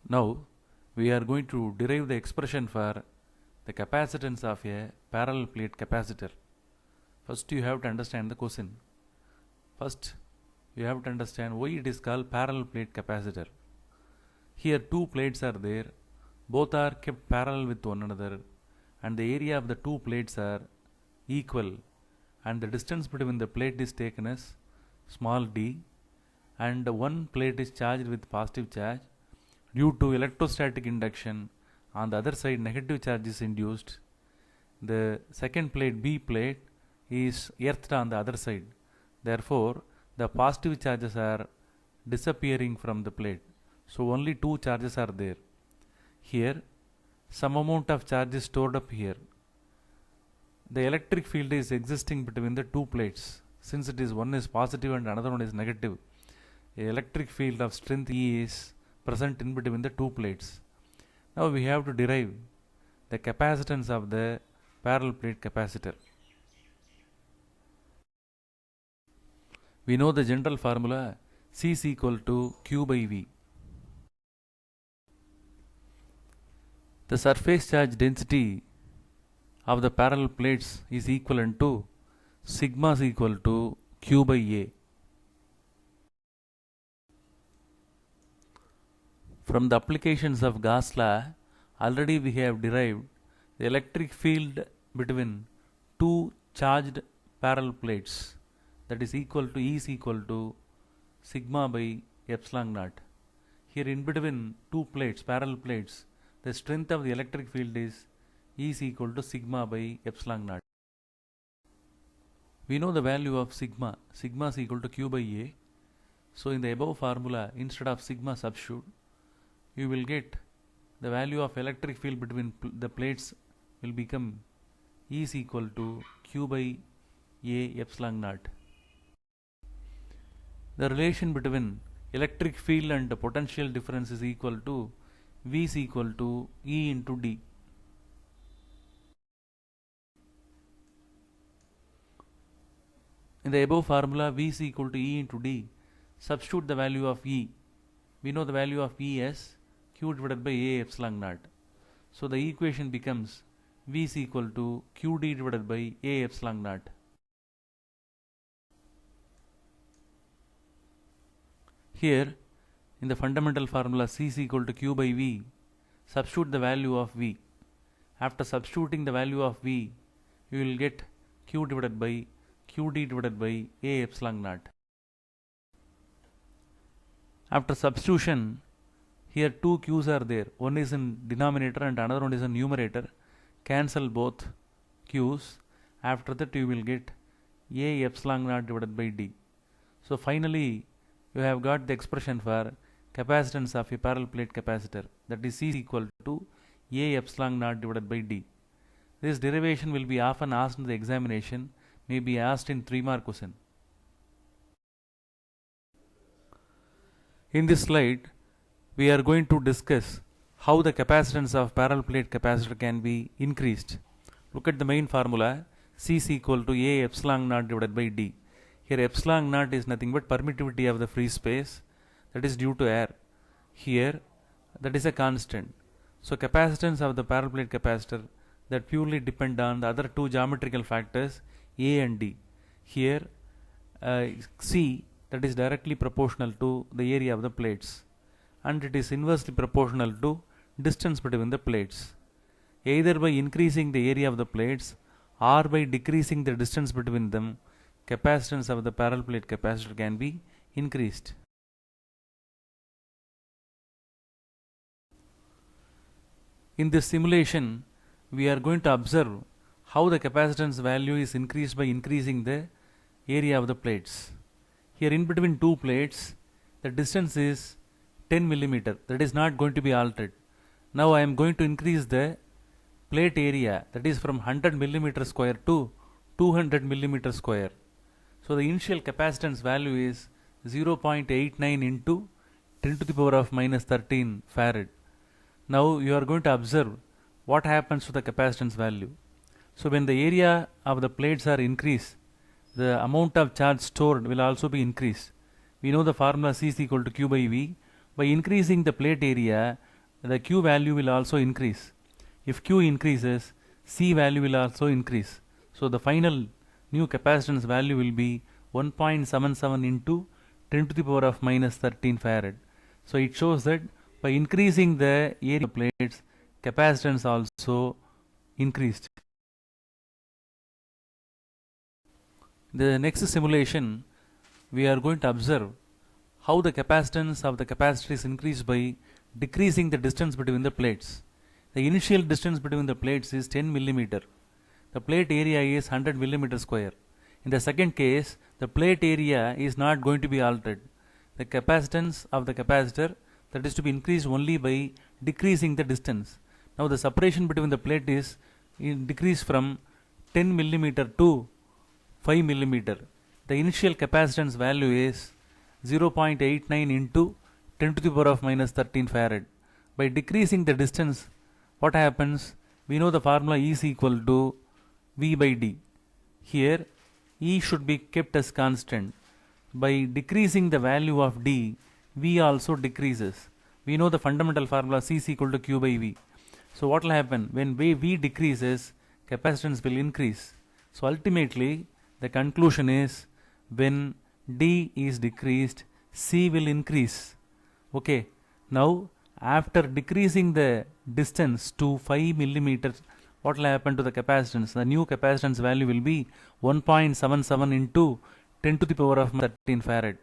Now we are going to derive the expression for the capacitance of a parallel plate capacitor. First you have to understand the question. First you have to understand why it is called parallel plate capacitor. Here two plates are there, both are kept parallel with one another, and the area of the two plates are equal, and the distance between the plate is taken as small d, and one plate is charged with positive charge. Due to electrostatic induction, on the other side negative charge is induced. The second plate, B plate, is earthed on the other side. Therefore, the positive charges are disappearing from the plate. So only two charges are there. Here, some amount of charge is stored up here. The electric field is existing between the two plates. Since it is one is positive and another one is negative, a electric field of strength E is present in between the two plates. Now we have to derive the capacitance of the parallel plate capacitor. We know the general formula C is equal to Q by V. The surface charge density of the parallel plates is equivalent to sigma is equal to Q by A. From the applications of Gauss law, already we have derived the electric field between two charged parallel plates, that is equal to E is equal to sigma by epsilon naught. Here in between two plates, parallel plates, the strength of the electric field is E is equal to sigma by epsilon naught. We know the value of sigma. Sigma is equal to Q by A. So in the above formula, instead of sigma substitute, you will get the value of electric field between the plates will become E is equal to Q by A epsilon naught. The relation between electric field and the potential difference is equal to V is equal to E into D. In the above formula, V is equal to E into D. Substitute the value of E. We know the value of E as Q divided by A epsilon naught. So the equation becomes V is equal to QD divided by A epsilon naught. Here, in the fundamental formula C is equal to Q by V, substitute the value of V. After substituting the value of V, you will get Q divided by QD divided by A epsilon naught. After substitution, here two Q's are there. One is in denominator and another one is in numerator. Cancel both Q's. After that you will get A epsilon naught divided by D. So finally, you have got the expression for capacitance of a parallel plate capacitor, that is C is equal to A epsilon naught divided by D. This derivation will be often asked in the examination, may be asked in 3-mark question. In this slide, we are going to discuss how the capacitance of parallel plate capacitor can be increased. Look at the main formula, C is equal to A epsilon naught divided by D. Here epsilon naught is nothing but permittivity of the free space, that is due to air. Here that is a constant. So capacitance of the parallel plate capacitor that purely depend on the other two geometrical factors A and D. Here C, that is directly proportional to the area of the plates, and it is inversely proportional to distance between the plates. Either by increasing the area of the plates or by decreasing the distance between them, capacitance of the parallel plate capacitor can be increased. In this simulation, we are going to observe how the capacitance value is increased by increasing the area of the plates. Here in between two plates, the distance is 10 millimeter. That is not going to be altered. Now I am going to increase the plate area, that is from 100 millimeter square to 200 millimeter square. So the initial capacitance value is 0.89 into 10 to the power of minus 13 farad. Now you are going to observe what happens to the capacitance value. So when the area of the plates are increased, the amount of charge stored will also be increased. We know the formula C is equal to Q by V. By increasing the plate area, the Q value will also increase. If Q increases, C value will also increase. So the final new capacitance value will be 1.77 into 10 to the power of minus 13 farad. So it shows that by increasing the area of plates, capacitance also increased. The next simulation, we are going to observe how the capacitance of the capacitor is increased by decreasing the distance between the plates. The initial distance between the plates is 10 millimeter. The plate area is 100 millimeter square. In the second case, the plate area is not going to be altered. The capacitance of the capacitor, that is to be increased only by decreasing the distance. Now the separation between the plate is decreased from 10 millimeter to 5 millimeter. The initial capacitance value is 0.89 into 10 to the power of minus 13 farad. By decreasing the distance, what happens? We know the formula E is equal to V by D. Here E should be kept as constant. By decreasing the value of D, V also decreases. We know the fundamental formula C is equal to Q by V. So what will happen? When V decreases, capacitance will increase. So ultimately, the conclusion is when D is decreased, C will increase. Okay. Now, after decreasing the distance to 5 millimeters, what will happen to the capacitance? The new capacitance value will be 1.77 into 10 to the power of 13 farad.